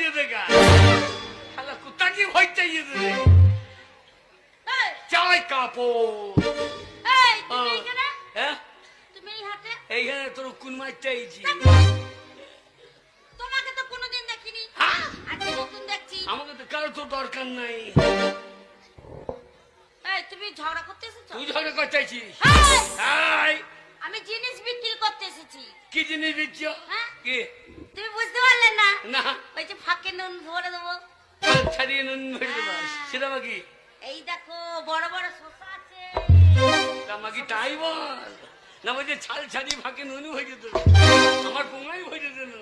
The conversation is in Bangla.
যেতে গা শালা কুত্তা কি ভয় চাই যেতে চাই কাপড় হ্যাঁ এইখানে তোর কোন মাছ চাইছি তোমাকে তো কোনোদিন দেখিনি আজকে নতুন দেখছি আমাকে তো কারো তো দরকার নাই এই তুমি ঝগড়া করতে এসেছো তুই ঝগড়া করতে চাইছিস আমি জিনিস বিক্রি করতে এসেছি কি জিনিস দিচ্ছ কি তুমি বুঝতে পারলে না না ওই যে ফাঁকে নুন ভরে দেবো ছাড়িয়ে নুন ভরে দেবো সেটা কি এই দেখো বড় বড় শসা আছে আমাকে তাই বল না বলছে ছাল ছাড়িয়ে ফাঁকে নুন ভরে দেবো আমার পোঙাই ভরে দেবো